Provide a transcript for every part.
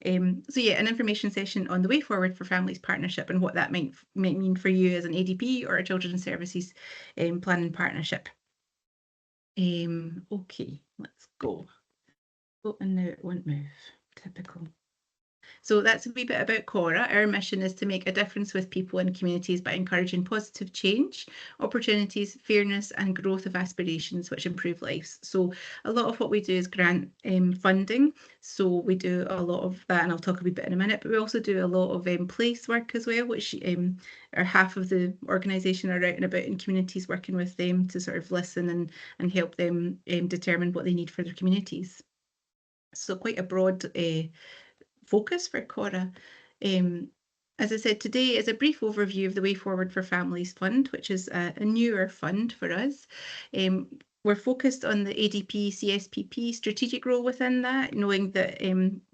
So yeah, an information session on the way forward for families partnership and what that might mean for you as an ADP or a children's services planning partnership. Okay, let's go. Oh, and now it won't move. Typical. So that's a wee bit about Cora. Our mission is to make a difference with people and communities by encouraging positive change, opportunities, fairness, and growth of aspirations which improve lives. So a lot of what we do is grant funding. So we do a lot of that, and I'll talk a wee bit in a minute, but we also do a lot of place work as well, which are half of the organisation are out and about in communities working with them to sort of listen and help them determine what they need for their communities. So quite a broad focus for Cora. As I said, today is a brief overview of the Way Forward for Families Fund, which is a newer fund for us. We're focused on the ADP CSPP strategic role within that, knowing that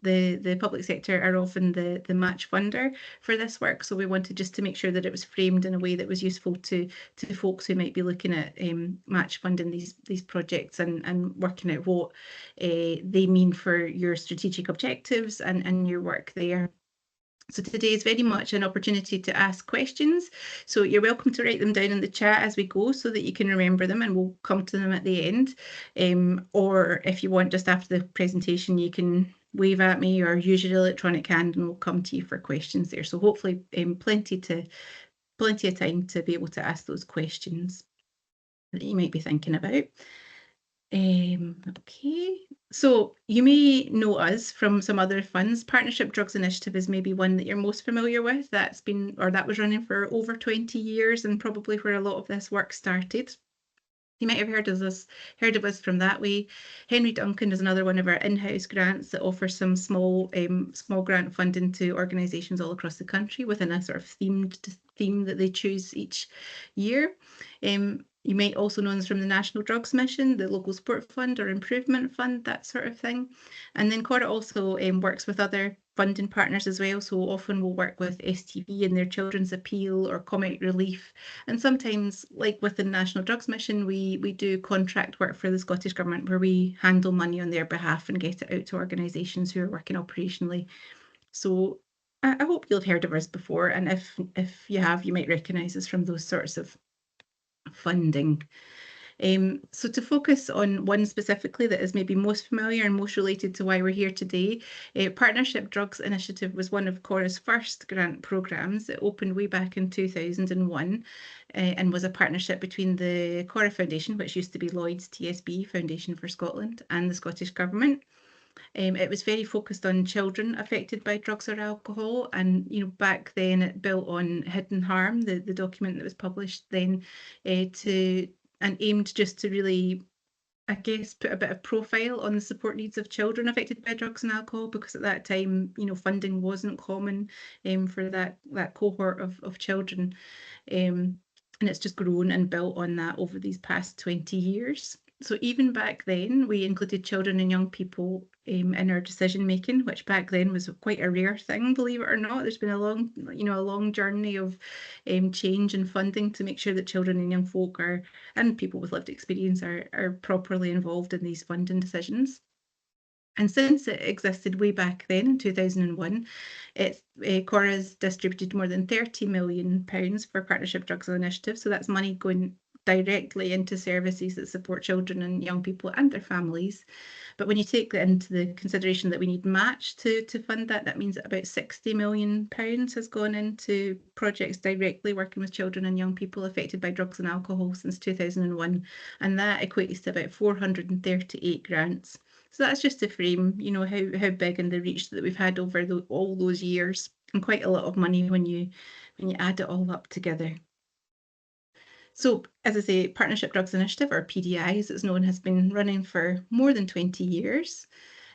the public sector are often the match funder for this work. So we wanted just to make sure that it was framed in a way that was useful to folks who might be looking at match funding these projects and working out what they mean for your strategic objectives and your work there. So today is very much an opportunity to ask questions. So you're welcome to write them down in the chat as we go so that you can remember them, and we'll come to them at the end. Or if you want, just after the presentation, you can wave at me or use your electronic hand and we'll come to you for questions there. So hopefully plenty of time to be able to ask those questions that you might be thinking about. Okay, so you may know us from some other funds. Partnership Drugs Initiative is maybe one that you're most familiar with. That was running for over 20 years and probably where a lot of this work started. You might have heard of us from that way. Henry Duncan is another one of our in-house grants that offers some small grant funding to organisations all across the country within a sort of theme that they choose each year. You might also know us from the National Drugs Mission, the Local Support Fund or Improvement Fund, that sort of thing. And then Cora also works with other funding partners as well. So often we'll work with STV and their Children's Appeal or Comic Relief. And sometimes, like with the National Drugs Mission, we do contract work for the Scottish Government where we handle money on their behalf and get it out to organisations who are working operationally. So I hope you'll have heard of us before. And if you have, you might recognise us from those sorts of funding. So to focus on one specifically that is maybe most familiar and most related to why we're here today, Partnership Drugs Initiative was one of Cora's first grant programmes. It opened way back in 2001 and was a partnership between the Cora Foundation, which used to be Lloyds TSB, Foundation for Scotland, and the Scottish Government. It was very focused on children affected by drugs or alcohol, and back then it built on Hidden Harm, the document that was published then, and aimed just to really, I guess, put a bit of profile on the support needs of children affected by drugs and alcohol, because at that time, funding wasn't common for that cohort of children, and it's just grown and built on that over these past 20 years. So even back then, we included children and young people in our decision making, which back then was quite a rare thing, believe it or not. There's been a long journey of change and funding to make sure that children and young folk and people with lived experience are properly involved in these funding decisions. And since it existed way back then in 2001, Cora's distributed more than £30 million for Partnership Drugs Initiative. So that's money going directly into services that support children and young people and their families. But when you take that into the consideration that we need match to fund that, that means that about £60 million has gone into projects directly working with children and young people affected by drugs and alcohol since 2001. And that equates to about 438 grants. So that's just to frame, how big and the reach that we've had over all those years, and quite a lot of money when you add it all up together. So, as I say, Partnership Drugs Initiative, or PDI as it's known, has been running for more than 20 years.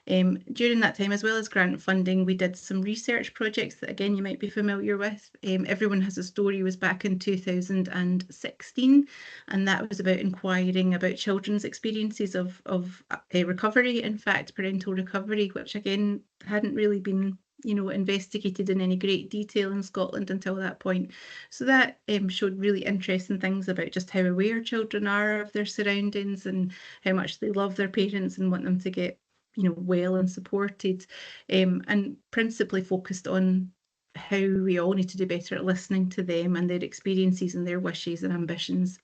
During that time, as well as grant funding, we did some research projects that, again, you might be familiar with. Everyone Has a Story was back in 2016, and that was about inquiring about children's experiences of recovery, in fact, parental recovery, which, again, hadn't really been investigated in any great detail in Scotland until that point. So that showed really interesting things about just how aware children are of their surroundings and how much they love their parents and want them to get well and supported, and principally focused on how we all need to do better at listening to them and their experiences and their wishes and ambitions.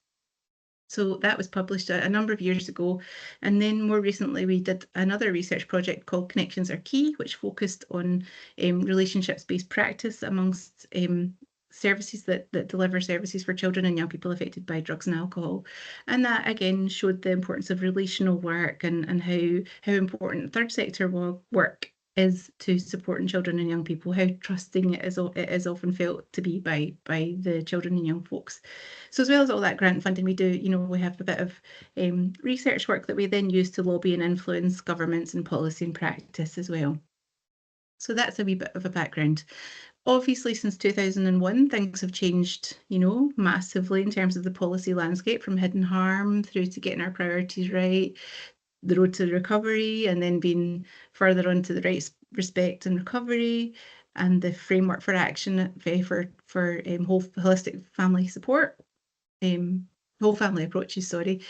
So that was published a number of years ago. And then more recently, we did another research project called Connections Are Key, which focused on relationships-based practice amongst services that deliver services for children and young people affected by drugs and alcohol. And that again showed the importance of relational work and how important third sector work is to supporting children and young people, how trusting it is often felt to be by the children and young folks. So as well as all that grant funding we do, we have a bit of research work that we then use to lobby and influence governments and policy and practice as well. So that's a wee bit of a background. Obviously, since 2001, things have changed, massively in terms of the policy landscape, from hidden harm through to getting our priorities right, the road to recovery, and then being further on to the rights, respect and recovery, and the framework for action for whole holistic family support, whole family approaches, sorry.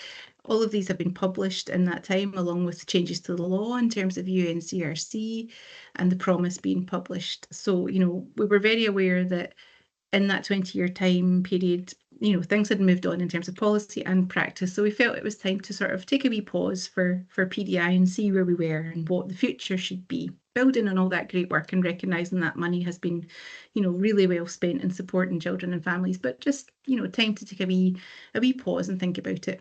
All of these have been published in that time, along with changes to the law in terms of UNCRC and the promise being published. So, we were very aware that in that 20-year time period, things had moved on in terms of policy and practice. So we felt it was time to sort of take a wee pause for PDI and see where we were and what the future should be, building on all that great work and recognising that money has been, really well spent in supporting children and families, but just, time to take a wee pause and think about it.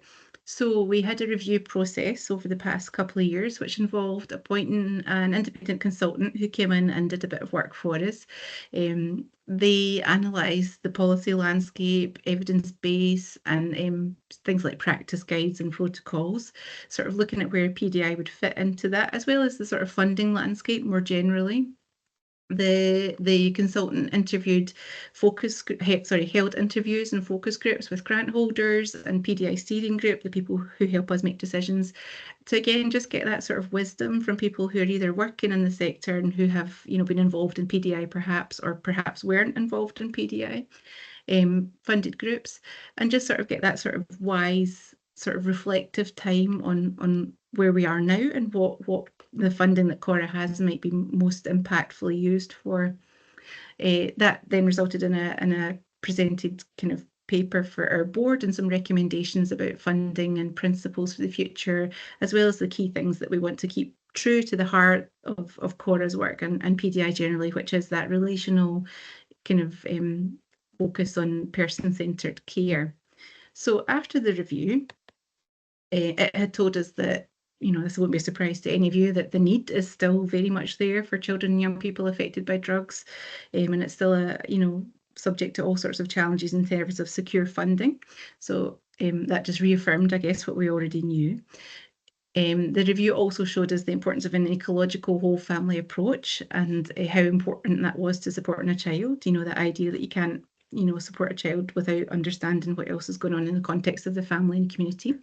So we had a review process over the past couple of years, which involved appointing an independent consultant who came in and did a bit of work for us. They analysed the policy landscape, evidence base, and things like practice guides and protocols, sort of looking at where PDI would fit into that, as well as the sort of funding landscape more generally. The consultant held interviews and focus groups with grant holders and PDI steering group, the people who help us make decisions, to again just get that sort of wisdom from people who are either working in the sector and who have been involved in PDI perhaps, or perhaps weren't involved in PDI funded groups, and just sort of get that sort of wise, sort of reflective time on where we are now and what the funding that CORA has might be most impactfully used for. That then resulted in a presented kind of paper for our board and some recommendations about funding and principles for the future, as well as the key things that we want to keep true to the heart of CORA's work and PDI generally, which is that relational kind of focus on person-centred care. So after the review, it had told us that, this won't be a surprise to any of you, that the need is still very much there for children and young people affected by drugs. And it's still subject to all sorts of challenges in terms of secure funding. So that just reaffirmed, I guess, what we already knew. The review also showed us the importance of an ecological whole family approach and how important that was to supporting a child. The idea that you can't, support a child without understanding what else is going on in the context of the family and community.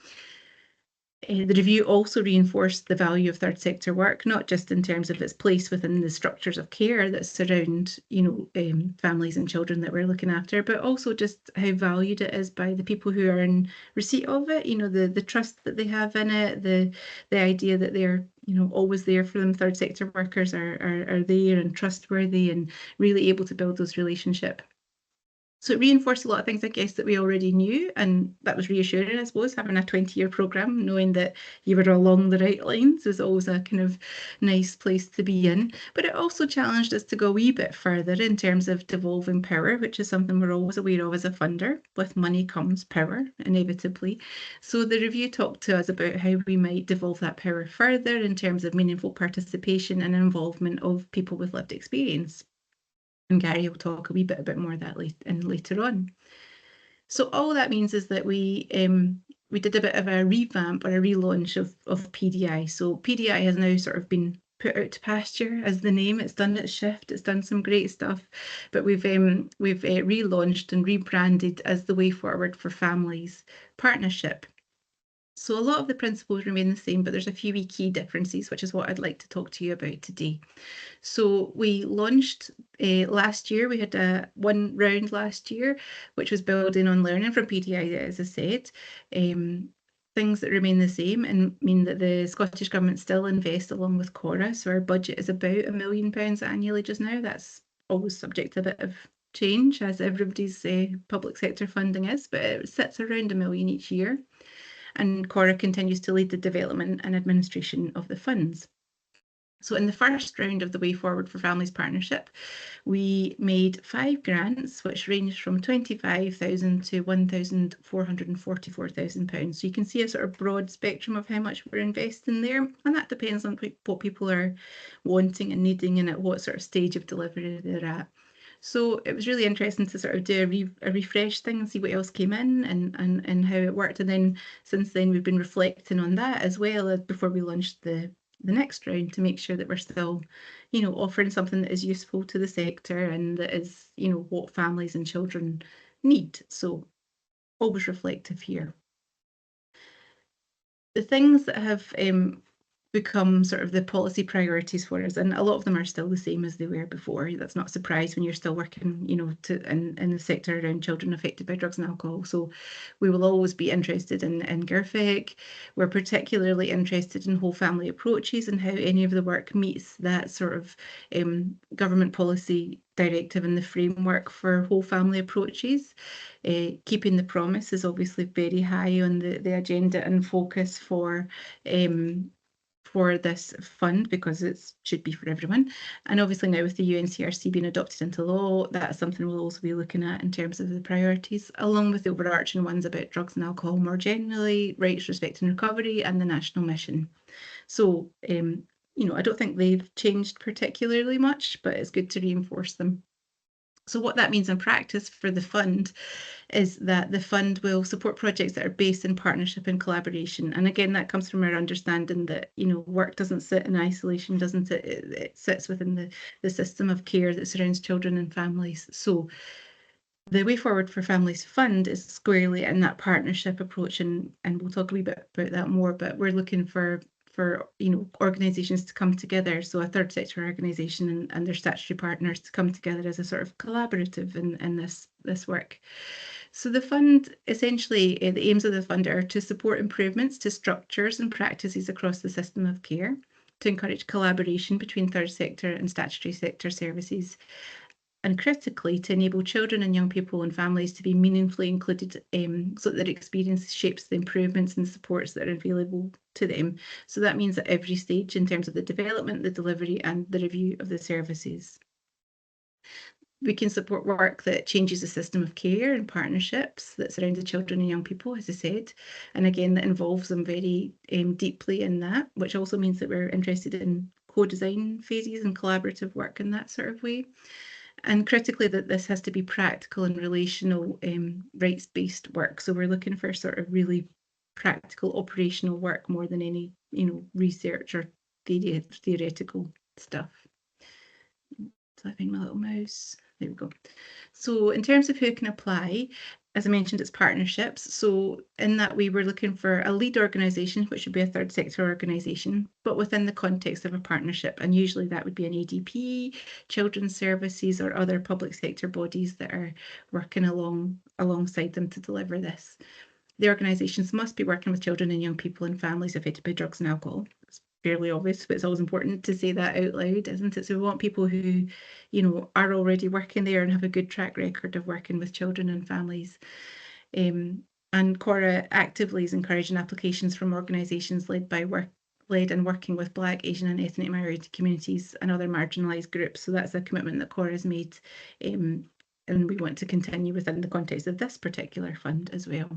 The review also reinforced the value of third sector work, not just in terms of its place within the structures of care that surround, families and children that we're looking after, but also just how valued it is by the people who are in receipt of it. The trust that they have in it, the idea that they're always there for them. Third sector workers are there and trustworthy and really able to build those relationships. So it reinforced a lot of things, I guess, that we already knew, and that was reassuring, I suppose, having a 20-year programme, knowing that you were along the right lines was always a kind of nice place to be in. But it also challenged us to go a wee bit further in terms of devolving power, which is something we're always aware of as a funder. With money comes power, inevitably. So the review talked to us about how we might devolve that power further in terms of meaningful participation and involvement of people with lived experience. And Gary will talk a wee bit about more of that later on. So all that means is that we did a bit of a revamp or a relaunch of PDI. So PDI has now sort of been put out to pasture as the name. It's done its shift. It's done some great stuff, but we've relaunched and rebranded as the way forward for families partnership. So a lot of the principles remain the same, but there's a few wee key differences, which is what I'd like to talk to you about today. So we launched last year. We had one round last year, which was building on learning from PDI, as I said. things that remain the same and mean that the Scottish Government still invest along with CORA. So our budget is about £1 million annually just now. That's always subject to a bit of change, as everybody's public sector funding is, but it sits around £1 million each year. And CORA continues to lead the development and administration of the funds. So in the first round of the Way Forward for Families Partnership, we made 5 grants, which ranged from £25,000 to £1,444,000. So you can see a sort of broad spectrum of how much we're investing there. And that depends on what people are wanting and needing and at what sort of stage of delivery they're at. So it was really interesting to sort of do a refresh thing and see what else came in and how it worked. And then since then, we've been reflecting on that as well as before we launched the next round to make sure that we're still, offering something that is useful to the sector and that is, what families and children need. So always reflective here. The things that have become sort of the policy priorities for us, and a lot of them are still the same as they were before. That's not a surprise when you're still working, in the sector around children affected by drugs and alcohol. So we will always be interested in GIRFIC. We're particularly interested in whole family approaches and how any of the work meets that sort of government policy directive and the framework for whole family approaches. Keeping the promise is obviously very high on the agenda and focus for this fund because it should be for everyone. And obviously now with the UNCRC being adopted into law, that's something we'll also be looking at in terms of the priorities, along with the overarching ones about drugs and alcohol more generally, rights, respect and recovery, and the national mission. So, I don't think they've changed particularly much, but it's good to reinforce them. So what that means in practice for the fund is that the fund will support projects that are based in partnership and collaboration. And again, that comes from our understanding that, work doesn't sit in isolation, doesn't it? It sits within the system of care that surrounds children and families. So the Way Forward for Families Fund is squarely in that partnership approach, and we'll talk a wee bit about that more, but we're looking for organisations to come together, so a third sector organisation and their statutory partners to come together as a sort of collaborative in this work. So the fund, essentially, the aims of the fund are to support improvements to structures and practices across the system of care, to encourage collaboration between third sector and statutory sector services, and critically to enable children and young people and families to be meaningfully included so that their experience shapes the improvements and supports that are available to them. So that means at every stage in terms of the development, the delivery and the review of the services. We can support work that changes the system of care and partnerships that surround the children and young people, as I said, and again, that involves them very deeply in that, which also means that we're interested in co-design phases and collaborative work in that sort of way. And critically, that this has to be practical and relational rights-based work. So we're looking for sort of really practical operational work more than any, research or theoretical stuff. So I find my little mouse. There we go. So in terms of who can apply, as I mentioned, it's partnerships. So in that way, we're looking for a lead organisation, which would be a third sector organisation, but within the context of a partnership. And usually that would be an ADP, children's services, or other public sector bodies that are working alongside them to deliver this. The organisations must be working with children and young people and families affected by drugs and alcohol. It's fairly obvious, but it's always important to say that out loud, isn't it? So we want people who, are already working there and have a good track record of working with children and families. And CORA actively is encouraging applications from organisations led and working with Black, Asian and ethnic minority communities and other marginalised groups. So that's a commitment that CORA has made, and we want to continue within the context of this particular fund as well.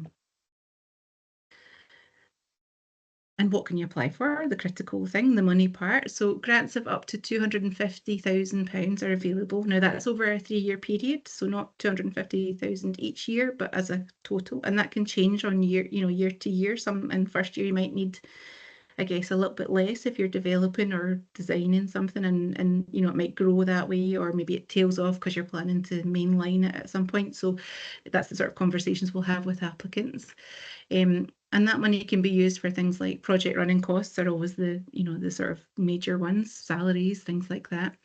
And what can you apply for? The critical thing, the money part. So grants of up to £250,000 are available. Now that's over a 3-year period, so not 250,000 each year, but as a total. And that can change on year to year. Some in first year you might need, I guess, a little bit less if you're developing or designing something and it might grow that way, or maybe it tails off because you're planning to mainline it at some point. So that's the sort of conversations we'll have with applicants. And that money can be used for things like project running costs are always the sort of major ones, salaries, things like that.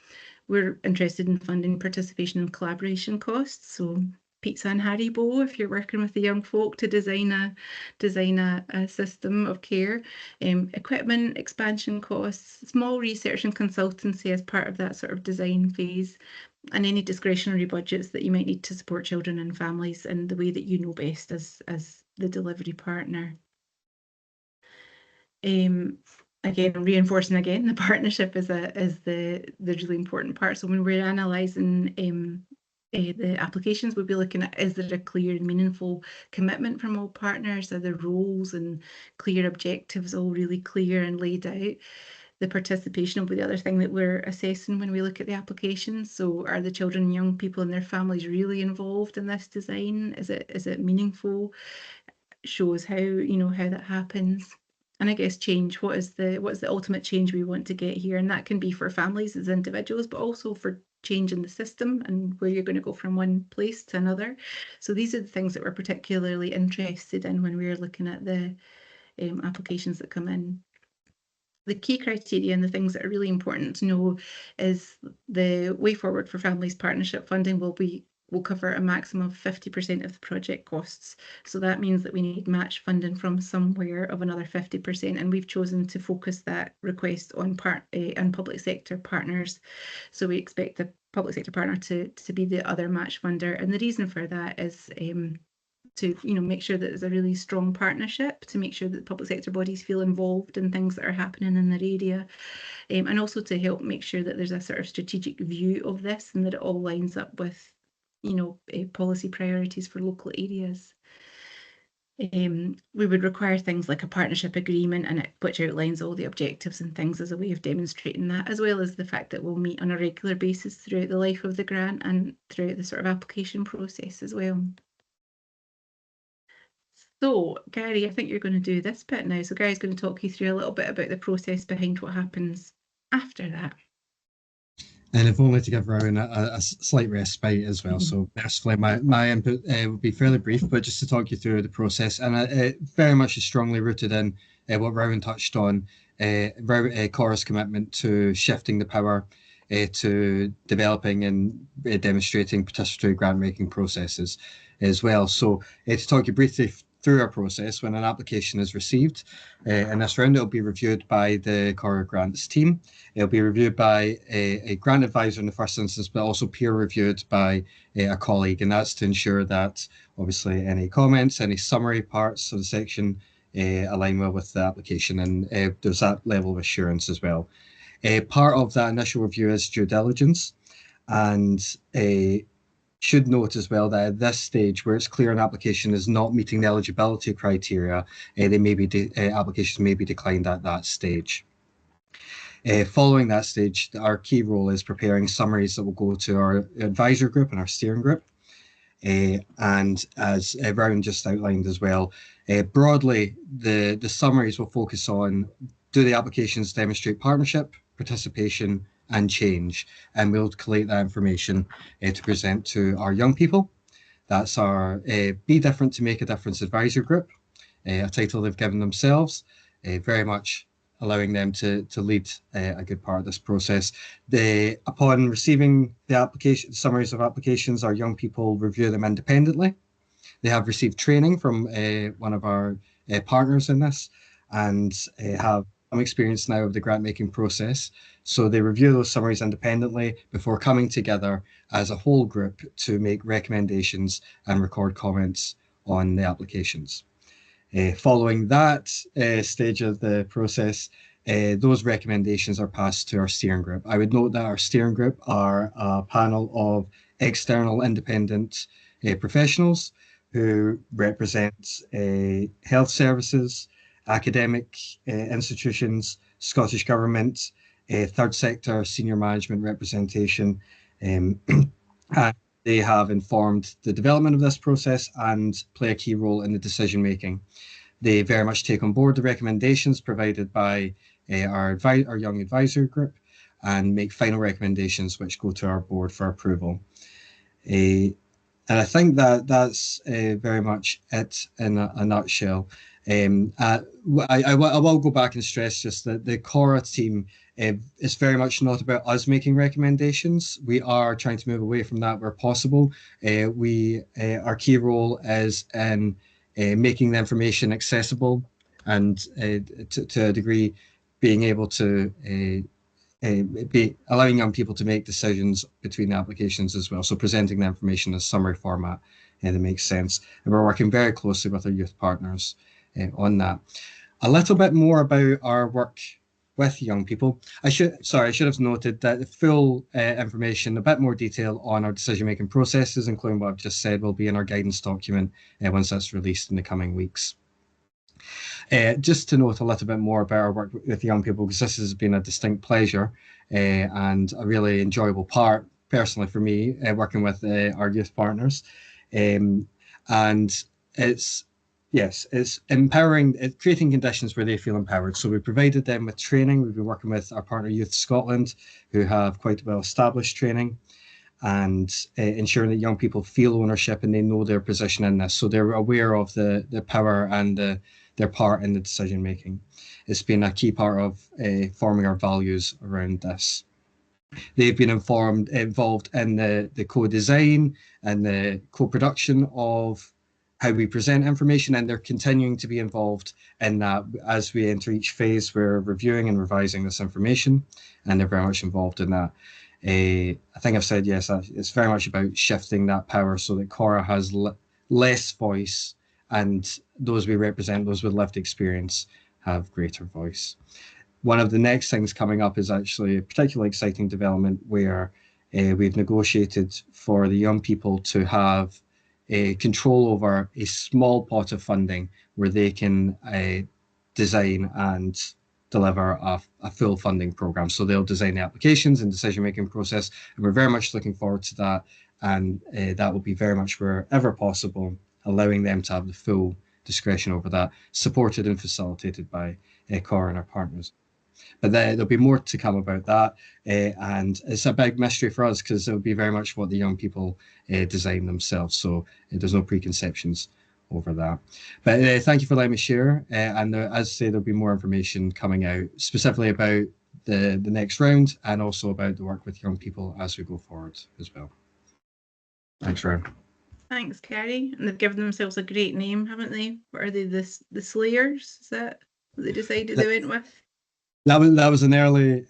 We're interested in funding participation and collaboration costs. So pizza and Haribo if you're working with the young folk to design a system of care. Equipment, expansion costs, small research and consultancy as part of that sort of design phase, and any discretionary budgets that you might need to support children and families in the way that you know best as the delivery partner. Again, reinforcing again, the partnership is the really important part. So when we're analysing the applications, we'll be looking at, is there a clear and meaningful commitment from all partners? Are the roles and clear objectives all really clear and laid out? The participation will be the other thing that we're assessing when we look at the applications. So are the children and young people and their families really involved in this design? Is it meaningful? Shows how that happens. And I guess change, what's the ultimate change we want to get here? And that can be for families as individuals, but also for change in the system and where you're going to go from one place to another. So these are the things that we're particularly interested in when we're looking at the applications that come in. The key criteria and the things that are really important to know is the way forward for families partnership funding will cover a maximum of 50% of the project costs. So that means that we need match funding from somewhere of another 50%, and we've chosen to focus that request on public sector partners. So we expect the public sector partner to be the other match funder, and the reason for that is to make sure that there's a really strong partnership, to make sure that public sector bodies feel involved in things that are happening in their area, and also to help make sure that there's a sort of strategic view of this and that it all lines up with policy priorities for local areas. We would require things like a partnership agreement, and which outlines all the objectives and things as a way of demonstrating that, as well as the fact that we'll meet on a regular basis throughout the life of the grant and throughout the sort of application process as well. So, Gary, I think you're going to do this bit now. So Gary's going to talk you through a little bit about the process behind what happens after that. And if only to give Rowan a slight respite as well. So mercifully, my input will be fairly brief, but just to talk you through the process. And it very much is strongly rooted in what Rowan touched on, Cora's commitment to shifting the power to developing and demonstrating participatory grant-making processes as well. So to talk you briefly through our process, when an application is received, in this round, it'll be reviewed by the Cora Grants team. It'll be reviewed by a grant advisor in the first instance, but also peer reviewed by a colleague. And that's to ensure that obviously any comments, any summary parts of the section align well with the application. And there's that level of assurance as well. Part of that initial review is due diligence, and should note as well that at this stage, where it's clear an application is not meeting the eligibility criteria, applications may be declined at that stage. Following that stage, our key role is preparing summaries that will go to our advisor group and our steering group. And as Rowan just outlined as well, broadly, the summaries will focus on, do the applications demonstrate partnership, participation, and change, and we'll collate that information to present to our young people. That's our Be Different to Make a Difference advisor group, a title they've given themselves, very much allowing them to lead a good part of this process. Upon receiving the summaries of applications, our young people review them independently. They have received training from one of our partners in this, and have some experience now of the grant making process. So they review those summaries independently before coming together as a whole group to make recommendations and record comments on the applications. Following that stage of the process, those recommendations are passed to our steering group. I would note that our steering group are a panel of external independent professionals who represent health services, academic institutions, Scottish Government, third sector senior management representation, and they have informed the development of this process and play a key role in the decision making. They very much take on board the recommendations provided by our young advisor group and make final recommendations which go to our board for approval. And I think that's very much it in a nutshell. I will go back and stress just that the Cora team It's very much not about us making recommendations. We are trying to move away from that where possible. Our key role is in making the information accessible and to a degree being able to be allowing young people to make decisions between the applications as well. So presenting the information in a summary format that makes sense. And we're working very closely with our youth partners on that. A little bit more about our work with young people. I should have noted that the full information, a bit more detail on our decision-making processes, including what I've just said, will be in our guidance document once that's released in the coming weeks. Just to note a little bit more about our work with young people, because this has been a distinct pleasure and a really enjoyable part, personally for me, working with our youth partners. And it's empowering, creating conditions where they feel empowered. So we provided them with training. We've been working with our partner Youth Scotland, who have quite well-established training, and ensuring that young people feel ownership and they know their position in this. So they're aware of the power and their part in the decision making. It's been a key part of forming our values around this. They've been involved in the co-design and the co-production of how we present information, and they're continuing to be involved in that as we enter each phase. We're reviewing and revising this information, and they're very much involved in that. I think I've said yes, it's very much about shifting that power so that Cora has less voice, and those we represent, those with lived experience, have greater voice. One of the next things coming up is actually a particularly exciting development where we've negotiated for the young people to have control over a small pot of funding where they can design and deliver a full funding program. So they'll design the applications and decision-making process, and we're very much looking forward to that. And that will be very much wherever possible, allowing them to have the full discretion over that, supported and facilitated by Cora and our partners. But there'll be more to come about that, and it's a big mystery for us because it'll be very much what the young people design themselves. So there's no preconceptions over that. But thank you for letting me share. And as I say, there'll be more information coming out specifically about the next round and also about the work with young people as we go forward as well. Thanks, Ryan. Thanks, Carrie. And they've given themselves a great name, haven't they? What are they? The Slayers? Is that what they decided they went with? That was an early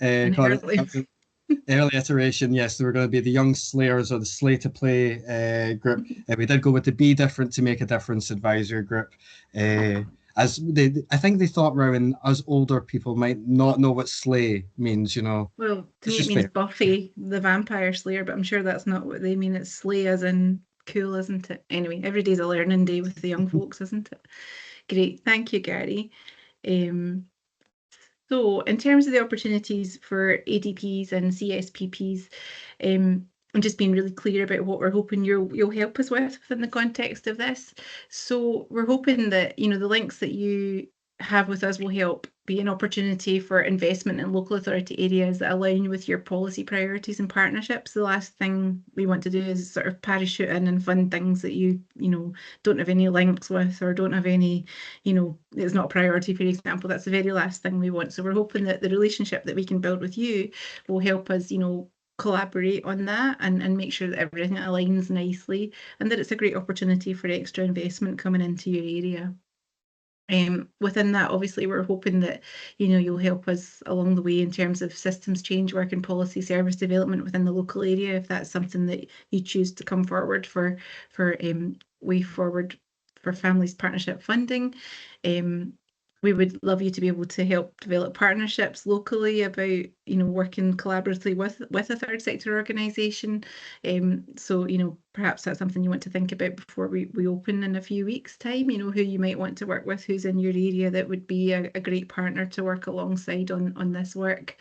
iteration. Yes, they were going to be the Young Slayers or the Slay to Play group. We did go with the Be Different to Make a Difference advisory group. I think they thought, Rowan, us older people might not know what slay means, you know. Well, to me it means Buffy the Vampire Slayer, but I'm sure that's not what they mean. It's slay as in cool, isn't it? Anyway, every day's a learning day with the young folks, isn't it? Great, thank you, Gary. So in terms of the opportunities for ADPs and CSPPs, I'm just being really clear about what we're hoping you'll help us with within the context of this. So we're hoping that, you know, the links that you have with us will help be an opportunity for investment in local authority areas that align with your policy priorities and partnerships. The last thing we want to do is sort of parachute in and fund things that you know, don't have any links with or don't have any, you know, it's not a priority, for example. That's the very last thing we want. So we're hoping that the relationship that we can build with you will help us, you know, collaborate on that and make sure that everything aligns nicely and that it's a great opportunity for extra investment coming into your area. Within that, obviously, we're hoping that, you know, you'll help us along the way in terms of systems change work and policy service development within the local area, if that's something that you choose to come forward for way forward for families partnership funding. We would love you to be able to help develop partnerships locally about, you know, working collaboratively with a third sector organisation. So, you know, perhaps that's something you want to think about before we open in a few weeks' time, you know, who you might want to work with, who's in your area that would be a great partner to work alongside on this work.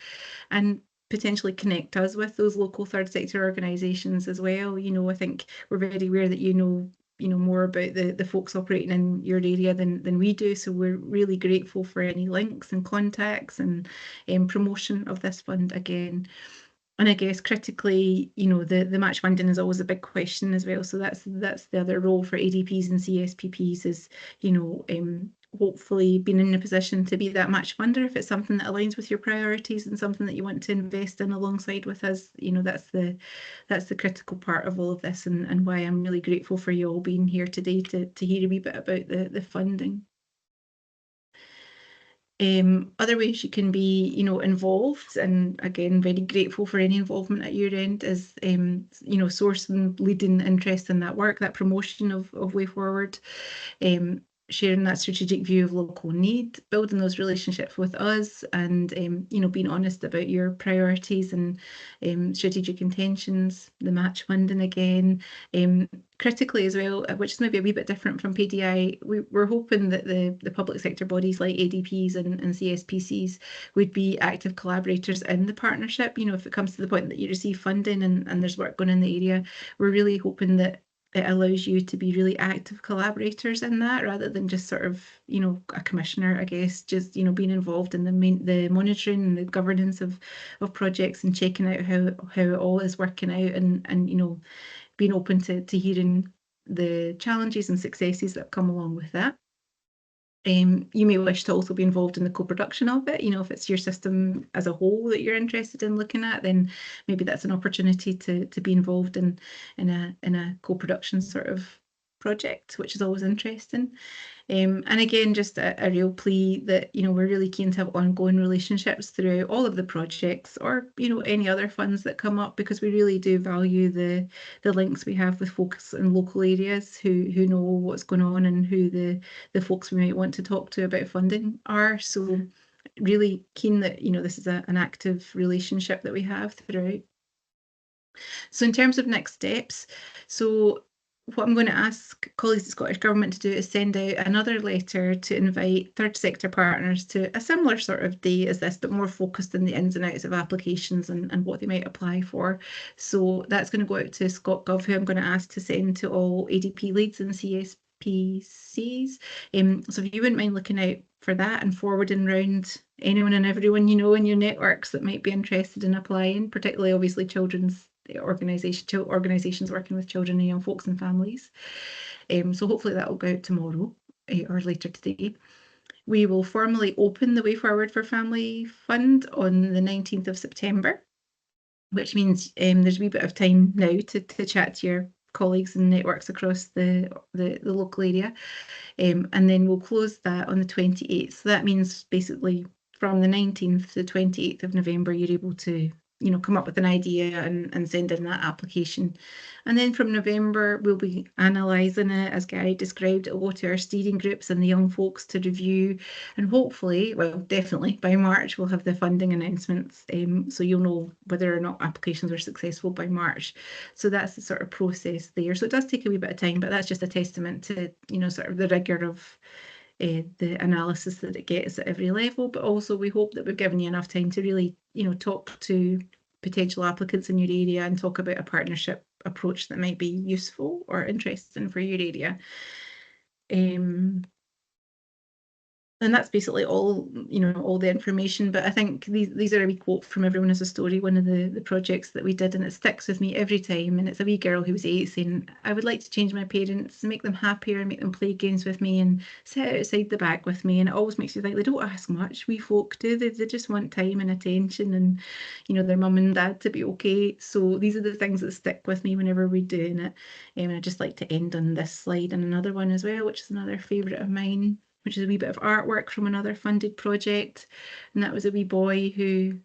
And potentially connect us with those local third sector organisations as well. You know, I think we're very aware that you know more about the folks operating in your area than we do. So we're really grateful for any links and contacts and promotion of this fund again. And I guess critically, you know, the match funding is always a big question as well. So that's the other role for ADPs and CSPPs is, you know, hopefully being in a position to be that match funder if it's something that aligns with your priorities and something that you want to invest in alongside with us. That's the critical part of all of this, and why I'm really grateful for you all being here today to hear a wee bit about the funding. Other ways you can be, involved, and again, very grateful for any involvement at your end, is, sourcing, leading interest in that work, that promotion of Way Forward, sharing that strategic view of local need, building those relationships with us, and being honest about your priorities and strategic intentions, the match funding again. Critically as well, which is maybe a wee bit different from PDI, we're hoping that the public sector bodies like ADPs and CSPCs would be active collaborators in the partnership. If it comes to the point that you receive funding and there's work going in the area, we're really hoping that it allows you to be really active collaborators in that, rather than just sort of, a commissioner, I guess, just, being involved in the monitoring and the governance of projects and checking out how it all is working out, and being open to hearing the challenges and successes that come along with that. You may wish to also be involved in the co-production of it. If it's your system as a whole that you're interested in looking at, then maybe that's an opportunity to be involved in a co-production sort of project, which is always interesting. And again, just a real plea that, we're really keen to have ongoing relationships throughout all of the projects, or, any other funds that come up, because we really do value the links we have with folks in local areas who know what's going on, and who the folks we might want to talk to about funding are. So really keen that, this is an active relationship that we have throughout. So in terms of next steps, what I'm going to ask colleagues at Scottish Government to do is send out another letter to invite third sector partners to a similar sort of day as this, but more focused on the ins and outs of applications and what they might apply for. So that's going to go out to ScotGov, who I'm going to ask to send to all ADP leads and CSPCs. So if you wouldn't mind looking out for that and forwarding around anyone and everyone in your networks that might be interested in applying, particularly obviously children's organisations working with children and young folks and families. So hopefully that will go out tomorrow or later today. We will formally open the Way Forward for Family Fund on the 19th of September, which means there's a wee bit of time now to chat to your colleagues and networks across the local area. And then we'll close that on the 28th. So that means basically from the 19th to the 28th of November, you're able to come up with an idea and send in that application. And then from November, we'll be analysing it, as Gary described. It'll go to our steering groups and the young folks to review. And hopefully, well, definitely by March, we'll have the funding announcements. So you'll know whether or not applications were successful by March. So that's the sort of process there. So it does take a wee bit of time, but that's just a testament to, sort of the rigour of the analysis that it gets at every level. But also we hope that we've given you enough time to really, talk to potential applicants in your area and talk about a partnership approach that might be useful or interesting for your area. And that's basically all, all the information. But I think these are a wee quote from Everyone Has a Story, one of the projects that we did, and it sticks with me every time. And it's a wee girl who was 8 saying, I would like to change my parents, make them happier, make them play games with me and sit outside the back with me. And it always makes you think, they don't ask much, wee folk do. They just want time and attention and, their mum and dad to be okay. So these are the things that stick with me whenever we're doing it. And I'd just like to end on this slide and another one as well, which is another favourite of mine, which is a wee bit of artwork from another funded project. And that was a wee boy who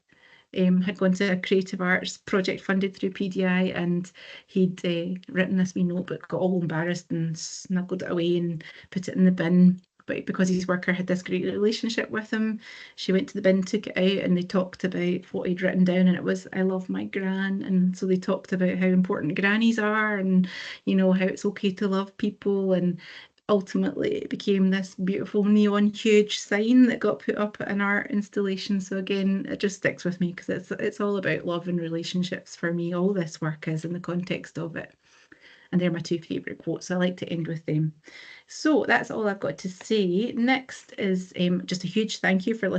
had gone to a creative arts project funded through PDI, and he'd written this wee notebook, got all embarrassed and snuggled it away and put it in the bin. But because his worker had this great relationship with him, she went to the bin, took it out, and they talked about what he'd written down, and it was, I love my gran. And so they talked about how important grannies are, and how it's okay to love people. And ultimately it became this beautiful neon huge sign that got put up at an art installation. So again, it just sticks with me because it's all about love and relationships for me. All this work is in the context of it. And they're my two favourite quotes, so I like to end with them. So that's all I've got to say. Next is just a huge thank you for listening.